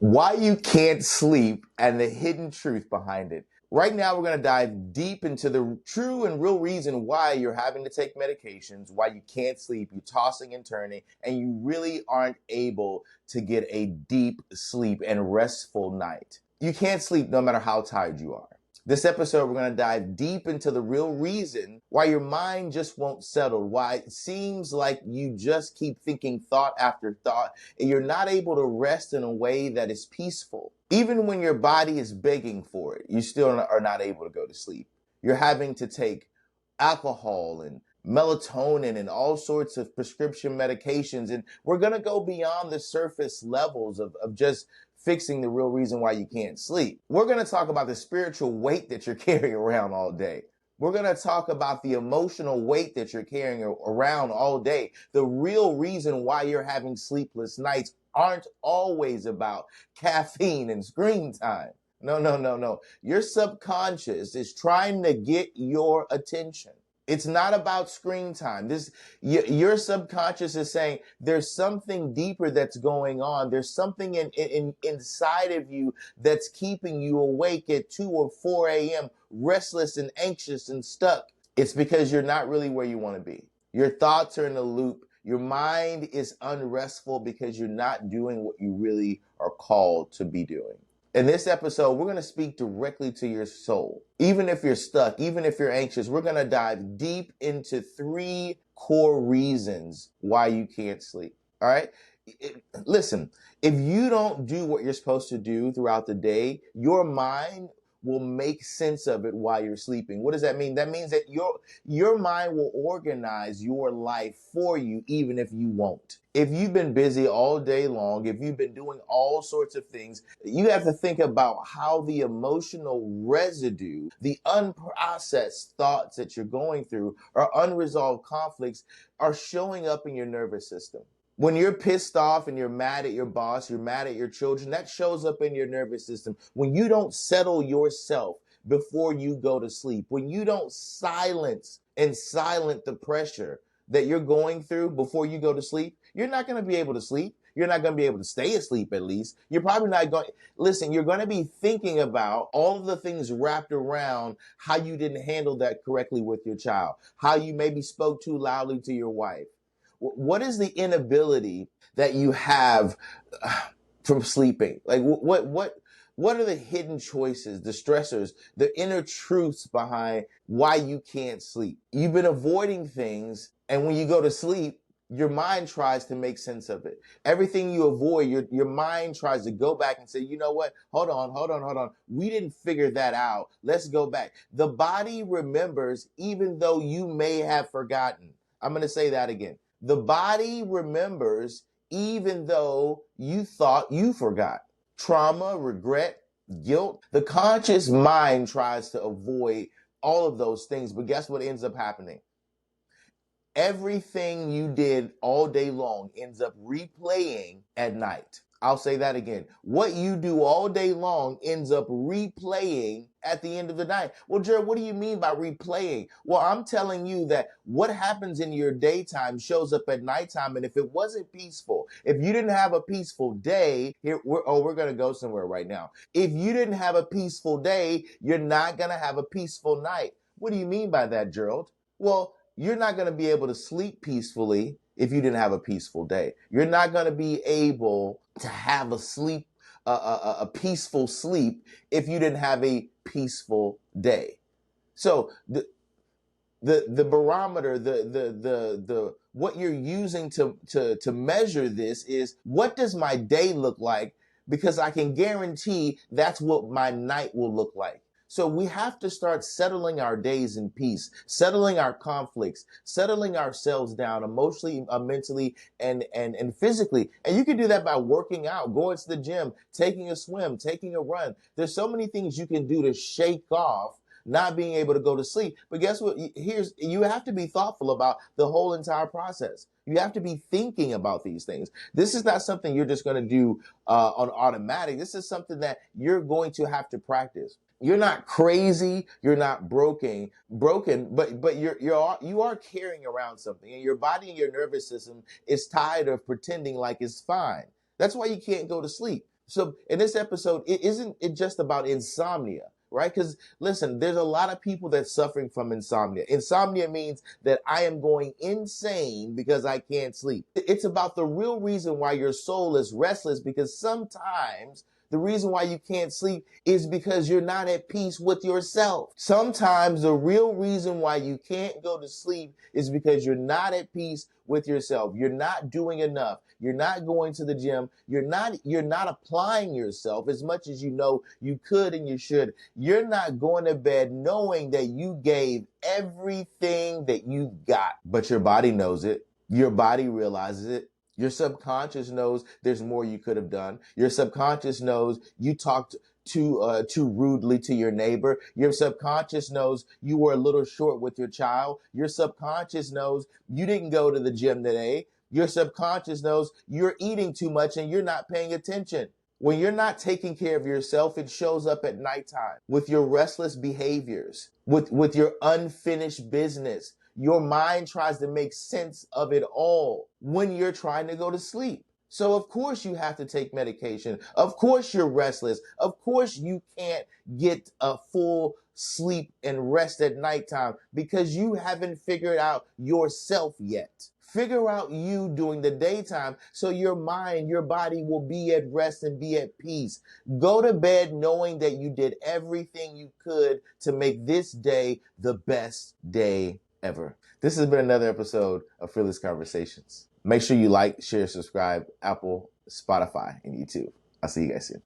Why you can't sleep and the hidden truth behind it. Right now, we're going to dive deep into the true and real reason why you're having to take medications, why you can't sleep, you're tossing and turning, and you really aren't able to get a deep sleep and restful night. You can't sleep no matter how tired you are. This episode, we're going to dive deep into the real reason why your mind just won't settle, why it seems like you just keep thinking thought after thought, and you're not able to rest in a way that is peaceful. Even when your body is begging for it, you still are not able to go to sleep. You're having to take alcohol and melatonin and all sorts of prescription medications, and we're going to go beyond the surface levels of just fixing the real reason why you can't sleep. We're going to talk about the spiritual weight that you're carrying around all day. We're going to talk about the emotional weight that you're carrying around all day. The real reason why you're having sleepless nights aren't always about caffeine and screen time. No. Your subconscious is trying to get your attention. It's not about screen time. Your subconscious is saying there's something deeper that's going on. There's something inside of you that's keeping you awake at 2 or 4 a.m., restless and anxious and stuck. It's because you're not really where you want to be. Your thoughts are in a loop. Your mind is unrestful because you're not doing what you really are called to be doing. In this episode, we're going to speak directly to your soul. Even if you're stuck, even if you're anxious, we're going to dive deep into 3 core reasons why you can't sleep. All right? Listen, if you don't do what you're supposed to do throughout the day, your mind will make sense of it while you're sleeping. What does that mean? That means that your mind will organize your life for you, even if you won't. If you've been busy all day long, if you've been doing all sorts of things, you have to think about how the emotional residue, the unprocessed thoughts that you're going through or unresolved conflicts are showing up in your nervous system. When you're pissed off and you're mad at your boss, you're mad at your children, that shows up in your nervous system. When you don't settle yourself before you go to sleep, when you don't silent the pressure that you're going through before you go to sleep, you're not going to be able to sleep. You're not going to be able to stay asleep, at least. You're probably not going, listen, you're going to be thinking about all of the things wrapped around how you didn't handle that correctly with your child, how you maybe spoke too loudly to your wife. What is the inability that you have from sleeping? Like what are the hidden choices, the stressors, the inner truths behind why you can't sleep? You've been avoiding things, and when you go to sleep, your mind tries to make sense of it. Everything you avoid, your mind tries to go back and say, you know what? Hold on. We didn't figure that out. Let's go back. The body remembers even though you may have forgotten. I'm going to say that again. The body remembers even though you thought you forgot. Trauma, regret, guilt. The conscious mind tries to avoid all of those things, but guess what ends up happening? Everything you did all day long ends up replaying at night. I'll say that again. What you do all day long ends up replaying at the end of the night. Well, Gerald, what do you mean by replaying? Well, I'm telling you that what happens in your daytime shows up at nighttime. And if it wasn't peaceful, if you didn't have a peaceful day, we're going to go somewhere right now. If you didn't have a peaceful day, you're not going to have a peaceful night. What do you mean by that, Gerald? Well, you're not going to be able to sleep peacefully if you didn't have a peaceful day. You're not going to be able to have a peaceful sleep if you didn't have a peaceful day. So the barometer, the what you're using to measure this is, what does my day look like? Because I can guarantee that's what my night will look like. So we have to start settling our days in peace, settling our conflicts, settling ourselves down emotionally, mentally, and physically. And you can do that by working out, going to the gym, taking a swim, taking a run. There's so many things you can do to shake off not being able to go to sleep. But guess what? You have to be thoughtful about the whole entire process. You have to be thinking about these things. This is not something you're just going to do on automatic. This is something that you're going to have to practice. You're not crazy. You're not broken, but you are carrying around something, and your body and your nervous system is tired of pretending like it's fine. That's why you can't go to sleep. So in this episode, it isn't it just about insomnia, right? Because listen, there's a lot of people that's suffering from insomnia. Insomnia means that I am going insane because I can't sleep. It's about the real reason why your soul is restless, because sometimes the reason why you can't sleep is because you're not at peace with yourself. Sometimes the real reason why you can't go to sleep is because you're not at peace with yourself. You're not doing enough. You're not going to the gym. You're not applying yourself as much as you know you could and you should. You're not going to bed knowing that you gave everything that you got, but your body knows it. Your body realizes it. Your subconscious knows there's more you could have done. Your subconscious knows you talked too rudely to your neighbor. Your subconscious knows you were a little short with your child. Your subconscious knows you didn't go to the gym today. Your subconscious knows you're eating too much and you're not paying attention. When you're not taking care of yourself, it shows up at nighttime with your restless behaviors, with your unfinished business. Your mind tries to make sense of it all when you're trying to go to sleep. So of course you have to take medication. Of course you're restless. Of course you can't get a full sleep and rest at nighttime because you haven't figured out yourself yet. Figure out you during the daytime so your mind, your body will be at rest and be at peace. Go to bed knowing that you did everything you could to make this day the best day ever. This has been another episode of Fearless Conversations. Make sure you like, share, subscribe, Apple, Spotify, and YouTube. I'll see you guys soon.